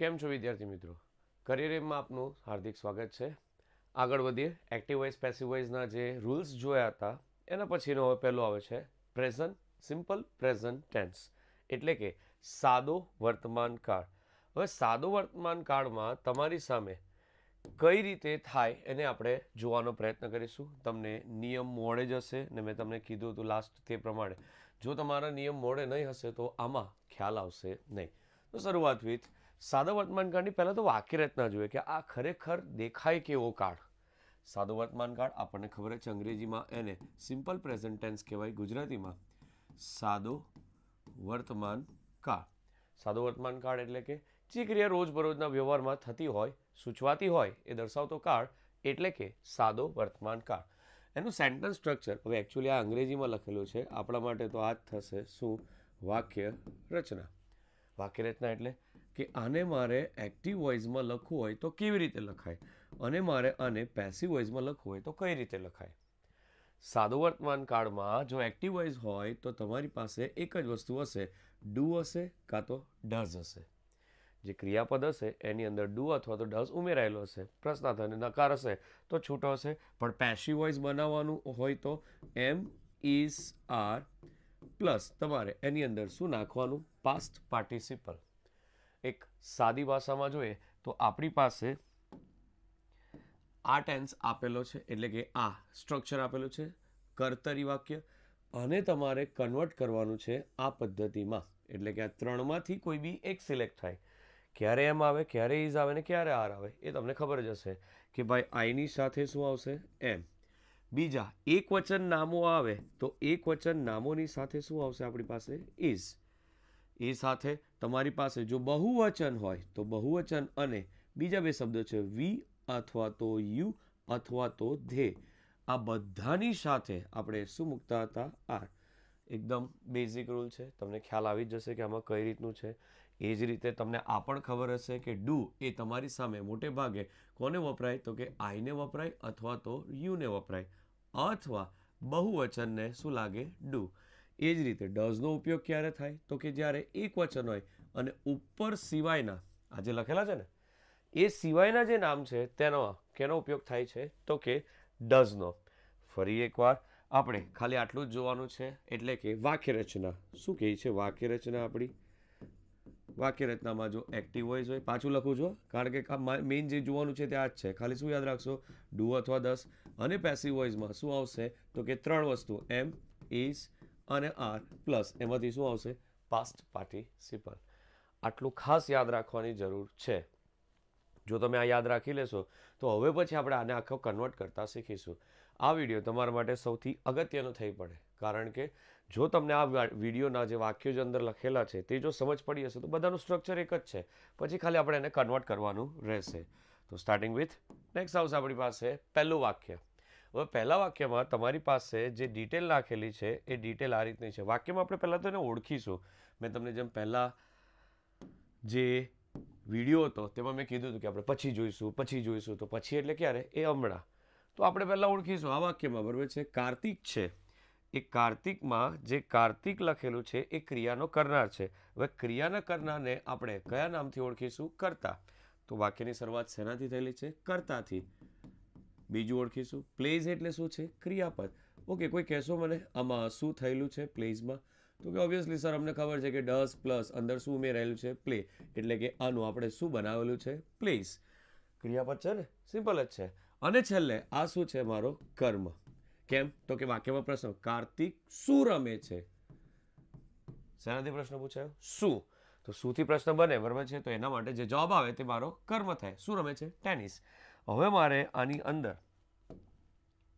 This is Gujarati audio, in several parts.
કેમ છો વિદ્યાર્થી મિત્રો? કરિયર એમમાં આપનું હાર્દિક સ્વાગત છે. આગળ વધીએ. એક્ટિવ વોઇસ પેસિવ વોઇસના જે રૂલ્સ જોયા હતા એના પછીનો હવે પહેલો આવે છે પ્રેઝન્ટ સિમ્પલ પ્રેઝન્ટ ટેન્સ, એટલે કે સાદો વર્તમાન કાળ. હવે સાદો વર્તમાન કાળમાં તમારી સામે કઈ રીતે થાય એને આપણે જોવાનો પ્રયત્ન કરીશું. તમને નિયમ મોડે જ હશે ને મેં તમને કીધું હતું લાસ્ટ તે પ્રમાણે જો તમારા નિયમ મોડે નહીં હશે તો આમાં ખ્યાલ આવશે નહીં. તો શરૂઆત વિથ સાદા વર્તમાન કાળની પહેલાં તો વાક્ય રચના જોઈએ કે આ ખરેખર દેખાય કેવો કાળ. સાદો વર્તમાન કાળ આપણને ખબર છે અંગ્રેજીમાં એને સિમ્પલ પ્રેઝન્ટ ટેન્સ કહેવાય, ગુજરાતીમાં સાદો વર્તમાન કાળ. સાદો વર્તમાન કાળ એટલે કે જે ક્રિયા રોજબરોજના વ્યવહારમાં થતી હોય, સૂચવાતી હોય એ દર્શાવતો કાળ એટલે કે સાદો વર્તમાન કાળ. એનું સેન્ટન્સ સ્ટ્રક્ચર હવે એકચ્યુઅલી આ અંગ્રેજીમાં લખેલું છે, આપણા માટે તો આ જ થશે શું? વાક્ય રચના. વાક્ય રચના એટલે કે આને મારે એક્ટિવ વોઇસમાં લખવું હોય તો કેવી રીતે લખાય અને મારે આને પેસિવ વોઇસમાં લખવું હોય તો કઈ રીતે લખાય. સાદો વર્તમાન કાળમાં જો એક્ટિવ વોઇસ હોય તો તમારી પાસે એક જ વસ્તુ હશે, ડુ હશે કાં તો ડઝ હશે. જે ક્રિયાપદ હશે એની અંદર ડુ અથવા તો ડઝ ઉમેરાયેલો હશે. પ્રશ્નાર્થ અને નકાર હશે તો છૂટો હશે. પણ પેસિવ વોઇસ બનાવવાનું હોય તો એમ, ઇઝ, આર પ્લસ તમારે એની અંદર શું નાખવાનું? Past participle. એક સાદી ભાષામાં જોઈએ તો આપણી પાસે આ ટેન્સ આપેલો છે, એટલે કે આ સ્ટ્રક્ચર આપેલું છે કર્તરી વાક્ય, અને તમારે કન્વર્ટ કરવાનું છે આ પદ્ધતિમાં. એટલે કે આ ત્રણમાંથી કોઈ બી એક સિલેક્ટ થાય. ક્યારે એમ આવે, ક્યારે ઇઝ આવે ને ક્યારે આર આવે એ તમને ખબર જ હશે કે ભાઈ આઈની સાથે શું આવશે? એમ. બીજા એક વચન નામો આવે તો એક વચન નામોની સાથે શું આવશે આપણી પાસે? ઇઝ. એ સાથે તમારી પાસે જો બહુવચન હોય તો બહુવચન અને બીજા બે શબ્દો છે વી અથવા તો યુ અથવા તો ધે. આ બધાની સાથે આપણે શું મૂકતા હતા? આર. એકદમ બેઝિક રૂલ છે, તમને ખ્યાલ આવી જ જશે કે આમાં કઈ રીતનું છે. એ જ રીતે તમને આ પણ ખબર હશે કે ડુ એ તમારી સામે મોટે ભાગે કોને વપરાય તો કે આઈને વપરાય અથવા તો યુને વપરાય, અથવા બહુવચનને શું લાગે? ડુ. એ જ રીતે ડઝનો ઉપયોગ ક્યારે થાય તો કે જ્યારે એક વચન હોય અને ઉપર સિવાયના આ જે લખેલા છે ને એ સિવાયના જે નામ છે તેનો કેનો ઉપયોગ થાય છે તો કે ડઝનો. ફરી એકવાર આપણે ખાલી આટલું જ જોવાનું છે, એટલે કે વાક્ય રચના શું કહે છે? વાક્ય રચના આપણી વાક્ય રચનામાં જો એક્ટિવ વોઇસ હોય, પાછું લખું છું કારણ કે મેઇન જે જોવાનું છે તે આ જ છે, ખાલી શું યાદ રાખશો? ડુ અથવા દસ. અને પેસિવ વોઇસમાં શું આવશે તો કે ત્રણ વસ્તુ એમ, ઇઝ અને આર પ્લસ એમાંથી શું આવશે? Past participle. આટલું ખાસ યાદ રાખવાની જરૂર છે. જો તમે આ યાદ રાખી લેશો તો હવે પછી આપણે આને આખો કન્વર્ટ કરતા શીખીશું. આ વિડીયો તમારા માટે સૌથી અગત્યનો થઈ પડે, કારણ કે જો તમને આ વિડીયોના જે વાક્યો જે અંદર લખેલા છે તે જો સમજ પડી હશે તો બધાનું સ્ટ્રક્ચર એક જ છે, પછી ખાલી આપણે એને કન્વર્ટ કરવાનું રહેશે. તો સ્ટાર્ટિંગ વિથ નેક્સ્ટ આવશે આપણી પાસે પહેલું વાક્ય. હવે પહેલા વાક્યમાં તમારી પાસે જે ડિટેલ નાખેલી છે એ ડિટેલ આ રીતની છે. વાક્યમાં આપણે પહેલાં તો એને ઓળખીશું. મેં તમને જેમ પહેલાં જે વિડીયો હતો તેમાં મેં કીધું હતું કે આપણે પછી જોઈશું. તો પછી એટલે ક્યારે? એ હમણાં. તો આપણે પહેલાં ઓળખીશું આ વાક્યમાં, બરાબર છે. કાર્તિક છે, એ કાર્તિકમાં જે કાર્તિક લખેલું છે એ ક્રિયાનો કરનાર છે. હવે ક્રિયાના કરનારને આપણે કયા નામથી ઓળખીશું? કર્તા. તો વાક્યની શરૂઆત શેનાથી થયેલી છે? કર્તાથી. બીજું ઓળખીશું પ્લેઝ એટલે શું છે? ક્રિયાપદ. ઓકે, કોઈ કહેશો મને આમાં શું થયેલું છે પ્લેઝમાં? તો કે ઓબ્વિયસલી સર અમને ખબર છે કે ડઝ પ્લસ અંદર શું ઉમેરાયેલું છે? પ્લે. એટલે કે આનું આપણે શું બનાવેલું છે? પ્લેસ. ક્રિયાપદ છે ને, સિમ્પલ જ છે. અને છેલ્લે આ શું છે? મારો કર્મ. કેમ તો કે વાક્યમાં પ્રશ્ન કાર્તિક શું રમે છે? શેનાથી પ્રશ્ન પૂછાયો? શું. તો શુંથી પ્રશ્ન બને, બરાબર છે. તો એના માટે જે જવાબ આવે તે મારો કર્મ થાય. શું રમે છે? ટેનિસ. હવે મારે આની અંદર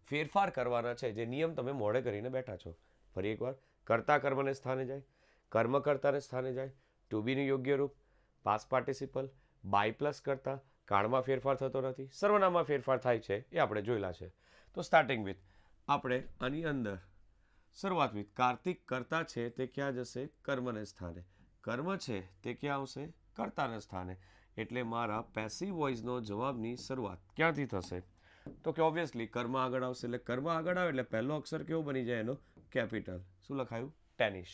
ફેરફાર કરવાના છે, જે નિયમ તમે મોડે કરીને બેઠા છો. ફરી એકવાર, કર્તા કર્મને સ્થાને જાય, કર્મ કર્તાને સ્થાને જાય, ટુ બીનું યોગ્ય રૂપ, પાસ્ટ પાર્ટિસિપલ, બાય પ્લસ કરતા, કાળમાં ફેરફાર થતો નથી, સર્વનામમાં ફેરફાર થાય છે એ આપણે જોયેલા છે. તો સ્ટાર્ટિંગ વિથ આપણે આની અંદર શરૂઆત વિથ કાર્તિક કરતા છે તે ક્યાં જશે? કર્મને સ્થાને. કર્મ છે તે ક્યાં આવશે? કર્તાને સ્થાને. એટલે મારા પેસિવ વોઇસનો જવાબની શરૂઆત ક્યાંથી થશે? તો કે ઓબ્વિયસલી કર્મ આગળ આવશે. એટલે કર્મ આગળ આવે એટલે પહેલો અક્ષર કેવો બની જાય એનો? કેપિટલ. શું લખાયું? ટેનિસ.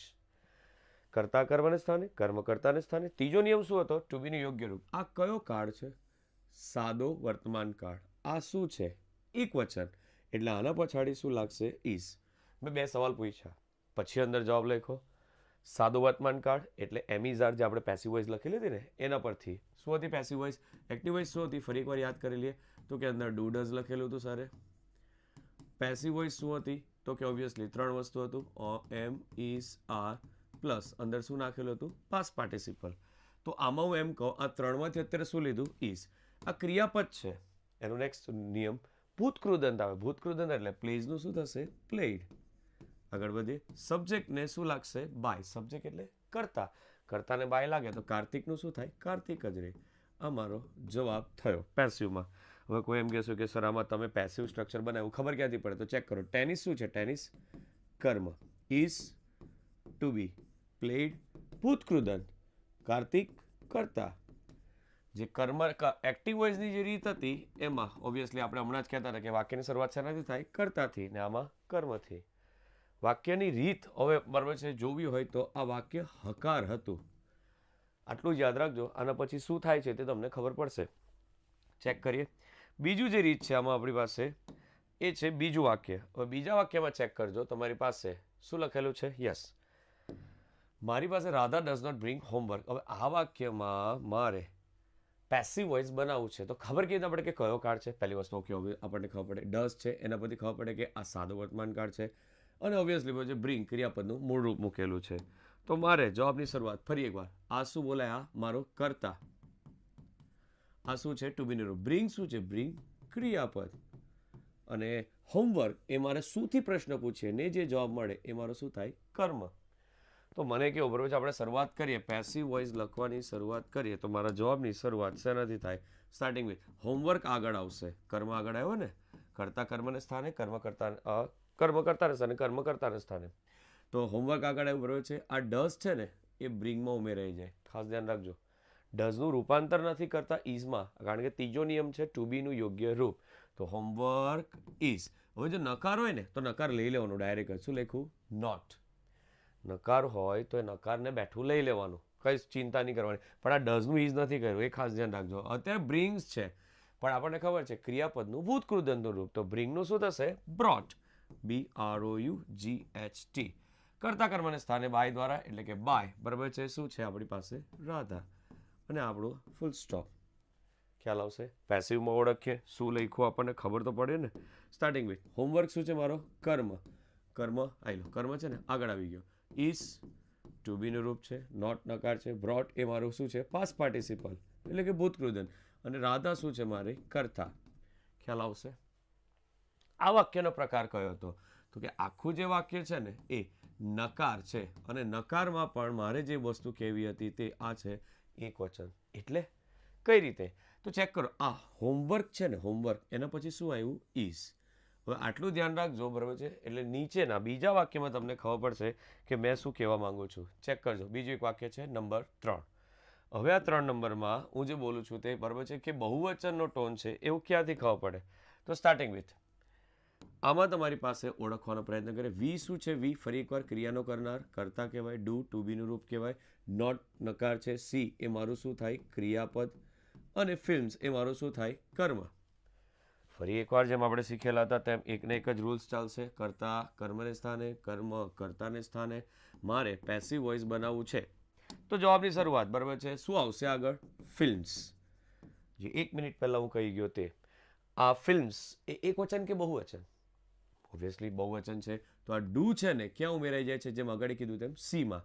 કર્તા કર્મને સ્થાને, કર્મ કર્તાને સ્થાને. ત્રીજો નિયમ શું હતો? ટુ બીનું યોગ્ય રૂપ. આ કયો કાળ છે? સાદો વર્તમાન કાળ. આ શું છે? એક વચન. એટલે આના પછાડી શું લાગશે? ઇઝ. મેં 2 સવાલ પૂછ્યા, પછી અંદર જવાબ લખો. સાદો વર્તમાન કાળ એટલે એમિઝાર જે આપણે પેસિવ વોઇસ લખેલી હતી ને એના પરથી. શું હતી પેસિવ વોઇસ? એક્ટિવ વોઇસ શું હતી? ફરી એકવાર યાદ કરી લઈએ તો કે અંદર ડુ ડઝ લખેલું હતું સારે. પેસિવ વોઇસ શું હતી? તો કે ઓબ્વિયસલી 3 વસ્તુ હતું, એમ, ઇઝ, આર પ્લસ અંદર શું નાખેલું હતું? Past participle. તો આમાં હું એમ કહું, આ 3માંથી અત્યારે શું લીધું? ઇઝ. આ ક્રિયાપદ છે. એનો નેક્સ્ટ નિયમ ભૂતકૃદંત આવે. ભૂતકૃદંત એટલે પ્લેઝનું શું થશે? પ્લેડ. આગળ વધીએ. સબ્જેક્ટને શું લાગશે? બાય. સબ્જેક્ટ એટલે કર્તા. કર્તાને બાય લાગે તો કાર્તિકનું શું થાય? કાર્તિક જ રહે. આ મારો જવાબ થયો પેસિવમાં. હવે કોઈ એમ કહેશો કે સર આમાં તમે પેસિવ સ્ટ્રક્ચર બનાવ્યું, ખબર ક્યાંથી પડે? તો ચેક કરો. ટેનિસ શું છે? ટેનિસ કર્મ, ઇઝ ટુ બી, પ્લેડ ભૂતકૃદંત, કાર્તિક કર્તા. જે કર્મ એક્ટિવ વોઇસની જે રીત હતી એમાં ઓબ્વિયસલી આપણે હમણાં જ કહેતા હતા કે વાક્યની શરૂઆત શેનાથી થાય? કર્તાથી, ને આમાં કર્મથી. વાક્યની રીત હવે બરાબર છે જોવી હોય તો આ વાક્ય હકાર હતું. આટલું જ યાદ રાખજો. આના પછી શું થાય છે તે તમને ખબર પડશે. ચેક કરીએ. બીજું જે રીત છે આમાં આપણી પાસે એ છે બીજું વાક્ય. હવે બીજા વાક્યમાં ચેક કરજો, તમારી પાસે શું લખેલું છે? યસ, મારી પાસે Radha does not bring homework. હવે આ વાક્યમાં મારે પેસિવ વોઇસ બનાવવું છે તો ખબર કેવી રીતે આપણે કે કયો કાળ છે? પહેલી વસ્તુ ઓકે આપણને ખબર પડે ડઝ છે, એના પરથી ખબર પડે કે આ સાદો વર્તમાન કાળ છે, અને ઓબ્વિયસલી પછી બ્રિંગ ક્રિયાપદનું મૂળ રૂપ મૂકેલું છે. તો મારે જવાબની શરૂઆત ફરી એકવાર. આ શું બોલાય? આ મારો કર્તા. આ શું છે? ટુ બીનું રૂપ. બ્રિંગ શું છે? બ્રિંગ ક્રિયાપદ. અને હોમવર્ક એ મારે શુંથી પ્રશ્ન પૂછીએ ને જે જવાબ મળે એ મારો શું થાય? કર્મ. તો મને કેવું બરોબર છે, આપણે શરૂઆત કરીએ પેસિવ વોઇસ લખવાની શરૂઆત કરીએ તો મારા જવાબની શરૂઆત શેનાથી થાય? સ્ટાર્ટિંગ વિથ હોમવર્ક આગળ આવશે, કર્મ આગળ આવ્યો ને, કર્તા કર્મને સ્થાને, કર્મ કરતાને સ્થાને, કર્મ કરતાને સ્થાને. તો હોમવર્ક આગળ આવ્યું બરોબર છે. આ ડઝ છે ને એ બ્રિંગમાં ઉમેરાઈ જાય. ખાસ ધ્યાન રાખજો. ડઝનું રૂપાંતર નથી કરતા ઇઝમાં, કારણ કે ત્રીજો નિયમ છે ટુ બીનું યોગ્ય રૂપ. તો હોમવર્ક ઇઝ. હવે જો નકાર હોય ને તો નકાર લઈ લેવાનું ડાયરેક્ટ. શું લખું? નોટ. નકાર હોય તો એ નકારને બેઠું લઈ લેવાનું, કઈ ચિંતા નહીં કરવાની. પણ આ ડઝનું ઇઝ નથી કર્યું, એ ખાસ ધ્યાન રાખજો. અત્યારે બ્રિંગ્સ છે પણ આપણને ખબર છે ક્રિયાપદનું ભૂતકૃદંતનું રૂપ. તો બ્રિંગનું શું થશે? બ્રોટ. BROUGHT. કર્તા કર્મને સ્થાને બાય દ્વારા, એટલે કે બાય બરાબર છે શું છે આપણી પાસે? રાધા. અને આપણું ફૂલ સ્ટોપ. ખ્યાલ આવશે? પેસિવમાં ઓળખીએ શું લખ્યું આપણને ખબર તો પડે ને. સ્ટાર્ટિંગ વિથ હોમવર્ક શું છે મારો? કર્મ. કર્મ આઈ લો, કર્મ છે ને આગળ આવી ગયો. ઇઝ ટુ બીનું રૂપ છે, નોટ નકાર છે, બ્રોટ એ મારું શું છે? પાસ્ટ પાર્ટિસિપલ એટલે કે ભૂતકૃદંત. અને રાધા શું છે મારી? કર્તા. ખ્યાલ આવશે? આ વાક્યનો પ્રકાર કયો હતો? તો કે આખું જે વાક્ય છે ને એ નકાર છે, અને નકારમાં પણ મારે જે વસ્તુ કહેવી હતી તે આ છે એક વચન. એટલે કઈ રીતે? તો ચેક કરો. આ હોમવર્ક છે ને, હોમવર્ક એના પછી શું આવ્યું? ઇઝ. હવે આટલું ધ્યાન રાખજો બરાબર છે. એટલે નીચેના બીજા વાક્યમાં તમને ખબર પડશે કે મેં શું કહેવા માંગુ છું. ચેક કરજો. બીજું એક વાક્ય છે નંબર 3. હવે આ 3 નંબરમાં હું જે બોલું છું તે બરાબર છે કે બહુવચનનો ટોન છે એવું ક્યાંથી ખબર પડે? તો સ્ટાર્ટિંગ વિથ આમાં તમારી પાસે ઓળખવાનો પ્રયત્ન કરે. વી શું છે? વી ફરી એકવાર ક્રિયાનો કરનાર, કર્તા કહેવાય. ડુ ટુ બીનું રૂપ કહેવાય. નોટ નકાર છે. સી એ મારું શું થાય? ક્રિયાપદ. અને ફિલ્મ્સ એ મારું શું થાય? કર્મ. ફરી એકવાર જેમ આપણે શીખેલા હતા તેમ એકને એક જ રૂલ્સ ચાલશે. કર્તા કર્મને સ્થાને, કર્મ કર્તાને સ્થાને. મારે પેસિવ વોઇસ બનાવવું છે તો જવાબની શરૂઆત બરાબર છે શું આવશે આગળ? ફિલ્મ્સ. જે 1 મિનિટ પહેલા હું કહી ગયો તે. આ ફિલ્મ્સ એ એક વચન કે બહુવચન? ઓબ્વિયસલી બહુવચન છે. તો આ ડુ છે ને ક્યાં ઉમેરાઈ જાય છે? જેમ આગળ કીધું તેમ સીમાં.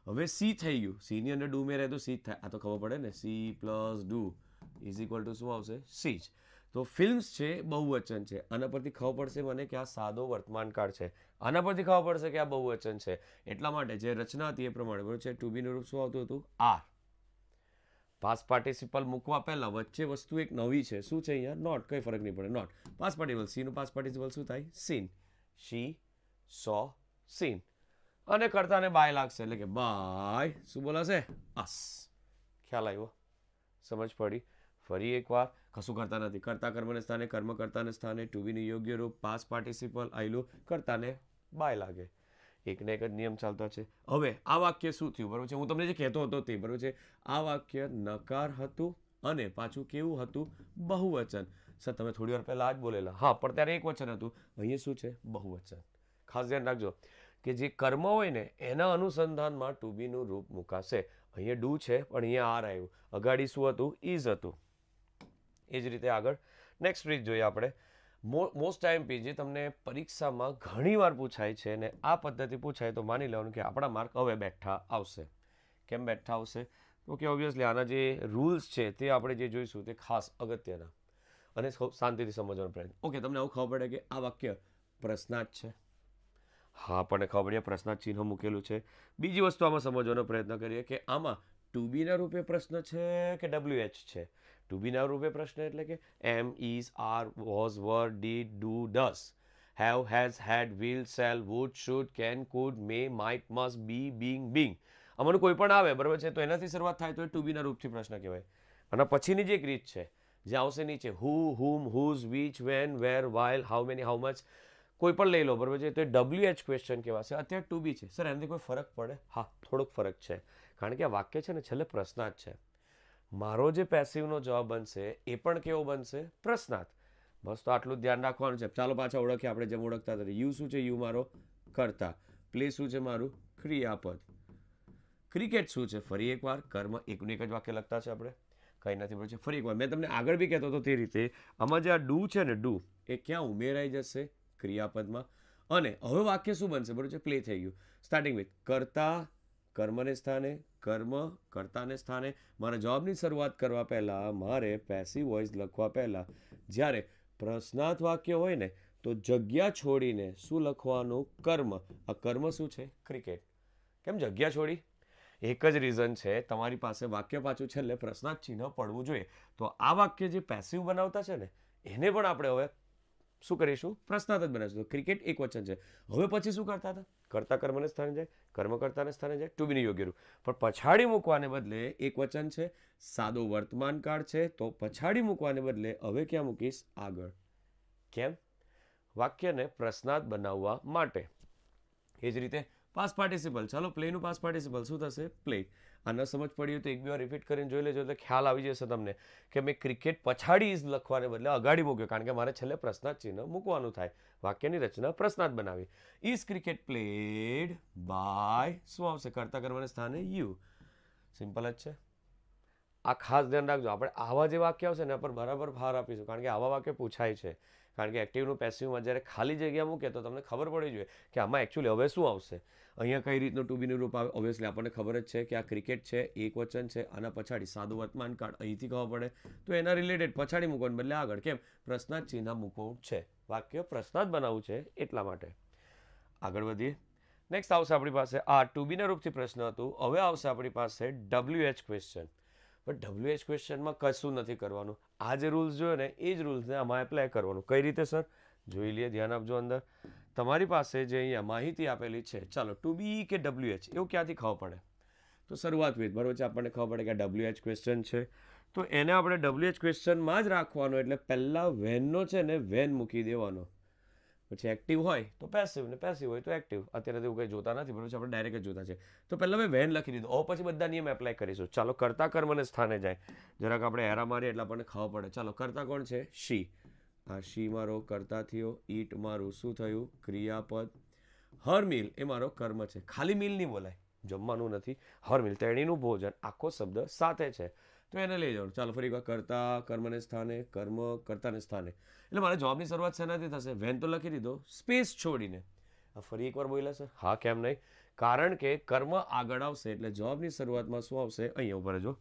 હવે સી થઈ ગયું. સીની અંદર ડુ ઉમેરાય તો સી જ થાય. આ તો ખબર પડે ને. C plus do is equal to શું આવશે? સી જ. તો ફિલ્મ્સ છે બહુવચન છે. આના પરથી ખબર પડશે મને કે આ સાદો વર્તમાન કાળ છે. આના પરથી ખબર પડશે કે આ બહુવચન છે. એટલા માટે જે રચના હતી એ પ્રમાણે બરાબર છે. ટુ બીનું રૂપ શું આવતું હતું? આર. પાસ્ટ પાર્ટિસિપલ મૂકવા પહેલા વચ્ચે વસ્તુ એક નવી છે. શું છે અહીંયા? નોટ. કંઈ ફરક નહીં પડે. નોટ. Past participle. સીનું પાસ્ટ પાર્ટિસિપલ શું થાય? સીન. See saw seen. અને કર્તાને બાય લાગશે એટલે કે બાય શું બોલાશે? અસ. ખ્યાલ આવ્યો? સમજ પડી? ફરી એકવાર. કશું કરતા નથી. કર્તા કર્મને સ્થાને, કર્મ કર્તાને સ્થાને, ટુ બીનું યોગ્ય રૂપ, પાસ્ટ પાર્ટિસિપલ આયલું, કર્તાને બાય લાગે. એક ને એક જ નિયમ ચાલતા છે. હવે આ વાક્ય શું થયું બરાબર છે, હું તમને જે કહેતો હતો તે બરાબર છે. આ વાક્ય નકાર હતું અને પાછું કેવું હતું, બહુવચન. સર તમે થોડી વાર પહેલા આ જ બોલેલા, હા પણ ત્યારે એક વચન હતું, અહીંયા શું છે, બહુવચન. ખાસ ધ્યાન રાખજો કે જે કર્મ હોય ને એના અનુસંધાનમાં ટુ બીનું રૂપ મુકાશે. અહીંયા ડુ છે પણ અહીંયા આર આવ્યું, અગાડી શું હતું, ઇઝ હતું. એ જ રીતે આગળ નેક્સ્ટ રીત જોઈએ આપણે. મોસ્ટ આઈએમપી જે તમને પરીક્ષામાં ઘણીવાર પૂછાય છે ને આ પદ્ધતિ પૂછાય તો માની લેવાનું કે આપણા માર્ક હવે બેઠા આવશે. કેમ બેઠા આવશે, તો કે ઓબ્વિયસલી આના જે રૂલ્સ છે તે આપણે જે જોઈશું તે ખાસ અગત્યના અને શાંતિથી સમજવાનો પ્રયત્ન. ઓકે, તમને આવું ખબર પડે કે આ વાક્ય પ્રશ્નાર્થ છે. હા, આપણને ખબર પડી પ્રશ્નાર્થ ચિહ્ન મૂકેલું છે. બીજી વસ્તુ આમાં સમજવાનો પ્રયત્ન કરીએ કે આમાં ટુ બીના રૂપે પ્રશ્ન છે કે WH છે. ટુ બીના રૂપે પ્રશ્ન એટલે કે am, is, are, was, were, did, do, does, have, has, had, will, shall, would, should, can, could, may, might, must, be, being, being. આમાંનું કોઈ પણ આવે બરાબર છે તો એનાથી શરૂઆત થાય તો એ ટુ બીના રૂપથી પ્રશ્ન કહેવાય. અને પછીની જે એક રીત છે જે આવશે નીચે, who, whom, whose, which, when, where, while, how many, how much, કોઈ પણ લઈ લો બરાબર છે તો એ WH ક્વેશ્ચન કહેવાશે. અત્યારે ટુ બી છે. સર એનાથી કોઈ ફરક પડે? હા, થોડોક ફરક છે, કારણ કે આ વાક્ય છે ને છેલ્લે પ્રશ્નાર્થ છે. મારો જે પેસિવનો જવાબ બનશે એ પણ કેવો બનશે, પ્રશ્નાર્થ. બસ તો આટલું ધ્યાન રાખવાનું છે. ચાલો પાછા ઓળખીએ આપણે જેમ ઓળખતા હતા. યુ શું છે, યુ મારો કર્તા. પ્લે શું છે, મારું ક્રિયાપદ. ક્રિકેટ શું છે, ફરી એકવાર કર્મ. એકનું એક જ વાક્ય લખતા છે આપણે, કંઈ નથી બરાબર છે. ફરી એકવાર મેં તમને આગળ બી કહેતો હતો તે રીતે આમાં જે આ ડુ છે ને, ડુ એ ક્યાં ઉમેરાઈ જશે, ક્રિયાપદમાં. અને હવે વાક્ય શું બનશે બરાબર છે, પ્લે થઈ ગયું. સ્ટાર્ટિંગ વિથ કર્તા, કર્મને સ્થાને, કર્મ કર્તાને સ્થાને. મારા જવાબની શરૂઆત કરવા પહેલાં મારે પેસિવ વોઇસ લખવા પહેલાં જ્યારે પ્રશ્નાર્થ વાક્ય હોય ને તો જગ્યા છોડીને શું લખવાનું, કર્મ. આ કર્મ શું છે, ક્રિકેટ. કેમ જગ્યા છોડી? એક જ રીઝન છે, તમારી પાસે વાક્ય પાછું છેલ્લે પ્રશ્નાર્થ ચિહ્ન પડવું જોઈએ. તો આ વાક્ય જે પેસિવ બનાવતા છે ને એને પણ આપણે હવે શું કરીશું, પ્રશ્નાર્થ જ બનાવીશું. તો ક્રિકેટ એક વચન છે. હવે પછી શું કરતા હતા, કર્તા કર્મને સ્થાને જાય, કર્મ કર્તાને સ્થાને જાય, ટુ બીની યોગ્ય રૂપ. પણ પછાડી મૂકવાને બદલે એક વચન છે, સાદો વર્તમાન કાળ છે, તો પછાડી મૂકવાને બદલે હવે ક્યાં મૂકીશ, આગળ. કેમ? વાક્યને પ્રશ્નાર્થ બનાવવા માટે. એ જ રીતે પાસ્ટ પાર્ટિસિપલ. ચાલો પ્લેનું પાસ્ટ પાર્ટિસિપલ શું થશે, પ્લે. આ ન સમજ પડી હોય તો એક બે વાર રિપીટ કરીને જોઈ લેજો એટલે ખ્યાલ આવી જશે તમને કે મેં ક્રિકેટ પછાડી ઇઝ લખવાને બદલે અગાડી મૂક્યો, કારણ કે મારે છેલ્લે પ્રશ્નાર્થ ચિહ્ન મૂકવાનું થાય. વાક્યની રચના પ્રશ્નાર્થ બનાવી. ઇઝ ક્રિકેટ પ્લેડ બાય, શું આવશે, કર્તા કર્મને સ્થાને યુ. સિમ્પલ જ છે. આ ખાસ ધ્યાન રાખજો. આપણે આવા જે વાક્ય આવશે ને એના પર બરાબર ભાર આપીશું, કારણ કે આવા વાક્ય પૂછાય છે. કારણ કે એક્ટિવનું પેસિવમાં જ્યારે ખાલી જગ્યા મૂકે તો તમને ખબર પડી જોઈએ કે આમાં એકચ્યુઅલી હવે શું આવશે. અહીંયા કઈ રીતનું ટુ બીનું રૂપ આવે, ઓબ્વિયસલી આપણને ખબર જ છે કે આ ક્રિકેટ છે, એક વચન છે, આના પછાડી સાદું વર્તમાન કાળ, અહીંથી ખબર પડે તો એના રિલેટેડ પછાડી મૂકવાનું બદલે આગળ. કેમ? પ્રશ્નાર્થ ચિહ્ન મૂકવું છે, વાક્ય પ્રશ્નાર્થ બનાવવું છે એટલા માટે. આગળ વધીએ. નેક્સ્ટ આવશે આપણી પાસે, આ ટુ બીના રૂપથી પ્રશ્ન હતું. હવે આવશે આપણી પાસે WH ક્વેશ્ચન. પણ WH ક્વેશ્ચનમાં કશું નથી કરવાનું. આ જે રૂલ્સ જોયો ને એ જ રૂલ્સને આમાં એપ્લાય કરવાનું. કઈ રીતે સર, જોઈ લઈએ, ધ્યાન આપજો. અંદર તમારી પાસે જે અહીંયા માહિતી આપેલી છે, ચાલો ટુ બી કે WH એવું ક્યાંથી ખબર પડે, તો શરૂઆત વિથ બરાબર છે, આપણને ખબર પડે કે આ WH ક્વેશ્ચન છે તો એને આપણે WH ક્વેશ્ચનમાં જ રાખવાનો. એટલે પહેલાં વેનનો છે ને વેન મૂકી દેવાનો. પછી એક્ટિવ હોય તો પેસિવ ને પેસિવ હોય તો એક્ટિવ. અત્યારે એવું કંઈ જોતા નથી બરાબર છે, આપણે ડાયરેક્ટ જ જોતા છે. તો પહેલાં મેં વેન લખી દીધું. પછી બધા નિયમ એપ્લાય કરીશું. ચાલો કર્તા કર્મને સ્થાને જાય, જરાક આપણે એરા મારીએ એટલે આપણને ખબર પડે. ચાલો કર્તા કોણ છે, શી. આ શી મારો કર્તા થયો. ઈટ મારું શું થયું, ક્રિયાપદ. હર મિલ એ મારો કર્મ છે. ખાલી મિલ નહીં બોલાય, જમવાનું નથી. હર મિલ તેણીનું ભોજન, આખો શબ્દ સાથે છે તો એને લઈ જવાનું. ચાલો ફરી એકવાર, કર્તા કર્મને સ્થાને, કર્મ કર્તાને સ્થાને. એટલે મારે જવાબની શરૂઆત શેનાથી થશે, વેન તો લખી દીધો, સ્પેસ છોડીને. ફરી એકવાર બોલ્યા છે, હા કેમ નહીં, કારણ કે કર્મ આગળ આવશે એટલે જવાબની શરૂઆતમાં શું આવશે, અહીંયા ઉપર જો.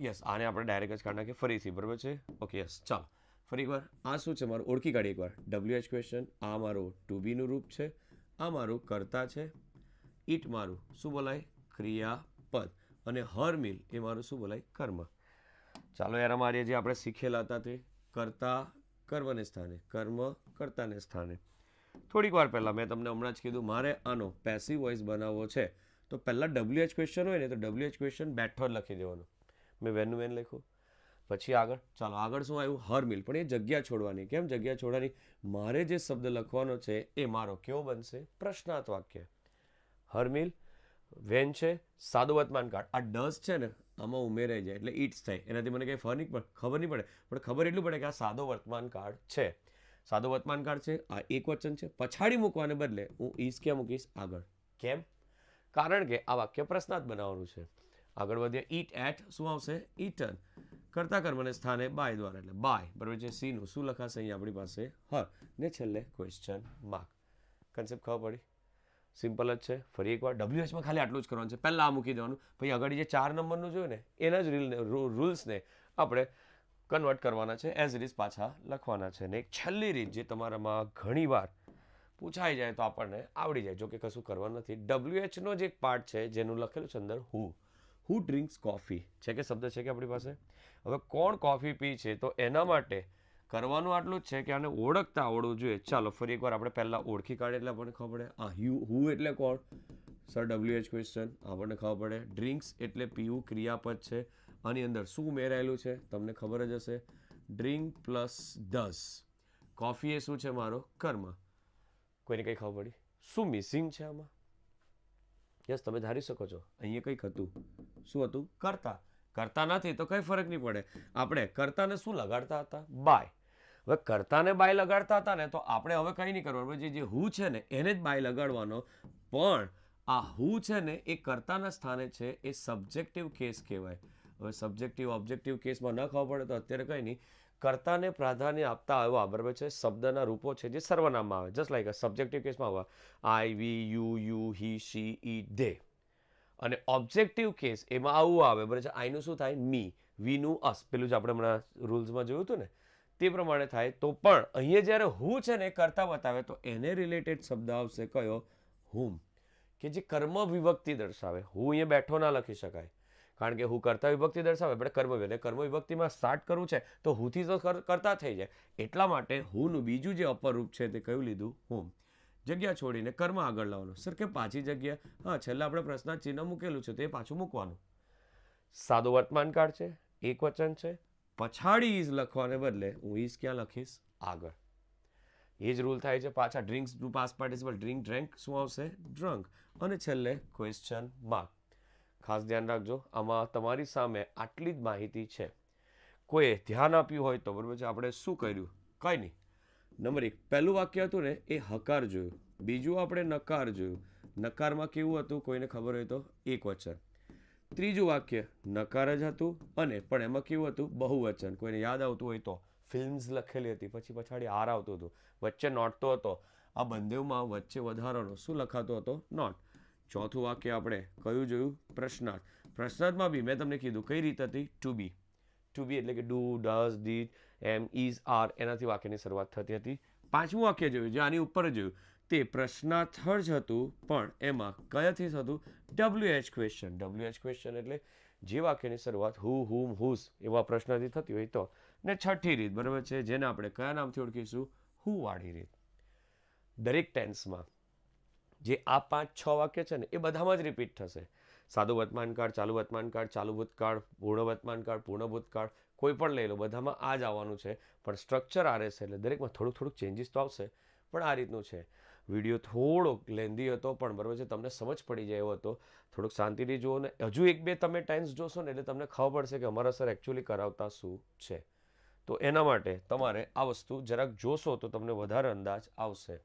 યસ, આને આપણે ડાયરેક્ટ જ કાઢી નાખીએ ફરીથી બરાબર છે. ઓકે યસ, ચાલો ફરી એકવાર. આ શું છે મારું, ઓળખી કાઢીએ એકવાર. WH question. આ મારું ટુ બીનું રૂપ છે, આ મારું કર્તા છે, ઈટ મારું શું બોલાય, ક્રિયાપદ, અને હર મિલ એ મારું શું બોલાય, કર્મ. ચાલો યાર, અમારે જે આપણે શીખેલા હતા તે કર્તા કર્મને સ્થાને, કર્મ કર્તાને સ્થાને. થોડીક વાર પહેલાં મેં તમને હમણાં જ કીધું મારે આનો પેસિવ વોઇસ બનાવવો છે તો પહેલાં WH ક્વેશ્ચન હોય ને તો WH ક્વેશ્ચન બેઠો જ લખી દેવાનો. મેં વેનનું વેન લખ્યું. પછી આગળ ચાલો આગળ શું આવ્યું હરમિલ, પણ એ જગ્યા છોડવાની. કેમ જગ્યા છોડવાની? મારે જે શબ્દ લખવાનો છે એ મારો કેવો બનશે? પ્રશ્નાર્થ વાક્ય. હરમિલ વેન છે સાદો વર્તમાન કાળ, આ ડઝ છે ને આમાં ઉમેરાઈ જાય એટલે ઇટ્સ થાય. એનાથી મને કંઈ ખબર નહીં પડે, પણ ખબર એટલું પડે કે આ સાદો વર્તમાન કાળ છે. સાદો વર્તમાન કાળ છે, આ એક વચન છે. પછાડી મૂકવાને બદલે હું ઈસ ક્યાં મૂકીશ? આગળ. કેમ? કારણ કે આ વાક્ય પ્રશ્નાર્થ બનાવવાનું છે. આગળ વધીએ. ઈટ એટ શું આવશે? ઈટન. કર્તા કર્મને સ્થાને બાય દ્વારા એટલે બાય, બરાબર છે. સીનું શું લખાશે અહીંયા આપણી પાસે? હર. ને છેલ્લે ક્વેશ્ચન માર્ક. કન્સેપ્ટ ખબર પડી? સિમ્પલ જ છે. ફરી એકવાર WHમાં ખાલી આટલું જ કરવાનું છે. પહેલાં આ મૂકી દેવાનું, પછી આગળ જે 4 નંબરનું જોયું ને એના જ રૂલ્સને આપણે કન્વર્ટ કરવાના છે, એઝ ઇટ ઇઝ પાછા લખવાના છે. ને એક છેલ્લી રીત જે તમારામાં ઘણી વાર પૂછાઈ જાય તો આપણને આવડી જાય, જો કે કશું કરવાનું નથી. WHનો જ એક પાર્ટ છે જેનું લખેલું છે અંદર હુ ડ્રિંક્સ કોફી. છે કે શબ્દ છે કે આપણી પાસે? હવે કોણ કોફી પી છે? તો એના માટે કરવાનું આટલું જ છે કે આને ઓળખતા આવડવું જોઈએ. ચાલો ફરી એકવાર આપણે પહેલાં ઓળખી કાઢીએ એટલે આપણને ખબર પડે. આ હુ એટલે કોણ? સર WH ક્વેશ્ચન, આપણને ખબર પડે. ડ્રિંક્સ એટલે પીવું, ક્રિયાપદ છે. આની અંદર શું ઉમેરાયેલું છે તમને ખબર જ હશે. Drink plus does. કોફી એ શું છે? મારો કર્મ. કોઈને કંઈ ખબર પડી? શું મિસિંગ છે આમાં? યસ, તમે ધારી શકો છો. અહીંયા કંઈક હતું. શું હતું? કરતા. કરતા નથી તો કંઈ ફરક નહીં પડે. આપણે કરતાને શું લગાડતા હતા? બાય. હવે કરતાને બાય લગાડતા હતા ને તો આપણે હવે કંઈ નહીં કરવાનું. જે હુ છે ને એને જ બાય લગાડવાનો. પણ આ હુ છે ને એ કર્તાના સ્થાને છે, એ સબ્જેક્ટિવ કેસ કહેવાય. હવે સબ્જેક્ટિવ ઓબ્જેક્ટિવ કેસમાં ન ખબર પડે તો અત્યારે કંઈ નહીં. કર્તાને પ્રાધાન્ય આપતા આવ્યા, બરાબર છે. શબ્દના રૂપો છે જે સર્વનામમાં આવે. જસ્ટ લાઈક સબ્જેક્ટિવ કેસમાં આવે I, we, you, he, she, it, they. અને ઓબ્જેક્ટિવ કેસ એમાં આવું આવે, બરાબર છે. આઈનું શું થાય? મી. વીનું અસ. પેલું જ આપણે હમણાં રૂલ્સમાં જોયું હતું ને તે પ્રમાણે થાય. તો પણ અહીંયા જ્યારે હુ છે ને કરતા બતાવે તો એને રિલેટેડ શબ્દ આવશે કયો? હુમ, કે જે કર્મ વિભક્તિ દર્શાવે. હું અહીંયા બેઠો ના લખી શકાય કારણ કે હું કરતા વિભક્તિ દર્શાવે, આપણે કર્મ અને કર્મ વિભક્તિમાં સ્ટાર્ટ કરવું છે તો હુંથી તો કરતા થઈ જાય. એટલા માટે હુનું બીજું જે અપર રૂપ છે તે કયું લીધું? હુમ. જગ્યા છોડીને કર્મ આગળ લાવવાનું. સર કે પાછી જગ્યા? હા, છેલ્લા આપણે પ્રશ્નાર્થ ચિહ્ન મૂકેલું છે તે પાછું મૂકવાનું. સાદો વર્તમાન કાળ છે, એક વચન છે. પછાડી ઇઝ લખવાને બદલે હું ઇઝ ક્યાં લખીશ? આગળ. એ જ રૂલ થાય છે પાછા. Drinks to pass participle, drink drank શું આવશે? ડ્રંક. અને છેલ્લે ક્વેશ્ચન માર્ક. ખાસ ધ્યાન રાખજો, આમાં તમારી સામે આટલી જ માહિતી છે. કોઈએ ધ્યાન આપ્યું હોય તો, બરાબર છે. આપણે શું કર્યું? કંઈ નહીં. નંબર 1 પહેલું વાક્ય હતું ને એ હકાર જોયું. બીજું આપણે નકાર જોયું. નકારમાં કેવું હતું કોઈને ખબર હોય તો? એક વચન. ત્રીજું વાક્ય નકાર જ હતું અને પણ એમાં કેવું હતું? બહુવચન. કોઈને યાદ આવતું હોય તો ફિલ્મ્સ લખેલી હતી, પછી પછાડી આર આવતું હતું, વચ્ચે નોટ તો હતો. આ બંનેમાં વચ્ચે વધારાનો શું લખાતો હતો? નોટ. ચોથું વાક્ય આપણે કયું જોયું? પ્રશ્નાર્થ. પ્રશ્નાર્થમાં બી મેં તમને કીધું કઈ રીત હતી? Two B. ટુ બી એટલે કે do, does, did, am, is, are, એનાથી વાક્યની શરૂઆત થતી હતી. પાંચમું વાક્ય જોયું જે આની ઉપર જોયું તે પ્રશ્નાર્થ જ હતું, પણ એમાં કયાથી થતું? WH question. WH ક્વેશ્ચન એટલે જે વાક્યની શરૂઆત હુ, હુમ, હુઝ એવા પ્રશ્નથી થતી હોય તો. ને છઠ્ઠી રીત, બરાબર છે, જેને આપણે કયા નામથી ઓળખીશું? હુ વાળી રીત. દરેક ટેન્સમાં જે આ 5-6 વાક્ય છે ને એ બધામાં જ રિપીટ થશે. સાદો વર્તમાન કાળ, ચાલુ વર્તમાન કાળ, ચાલુ ભૂતકાળ, પૂર્ણ વર્તમાન કાળ, પૂર્ણ ભૂતકાળ, કોઈ પણ લઈ લો, બધામાં આ જ આવવાનું છે. પણ સ્ટ્રક્ચર આ રહેશે એટલે દરેકમાં થોડુંક ચેન્જીસ તો આવશે, પણ આ રીતનું છે. વિડીયો થોડોક લેન્ધી હતો પણ બરાબર છે, તમને સમજ પડી જાય એવો હતો. થોડુંક શાંતિથી જુઓ ને હજુ 1-2 તમે ટાઈમ્સ જોશો ને એટલે તમને ખબર પડશે કે અમારા સર એકચ્યુઅલી કરાવતા શું છે. તો એના માટે તમારે આ વસ્તુ જરાક જોશો તો તમને વધારે અંદાજ આવશે.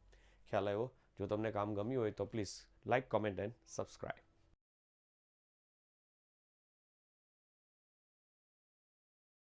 ખ્યાલ આવ્યો? જો તમને કામ ગમ્યું હોય તો please like, comment and subscribe.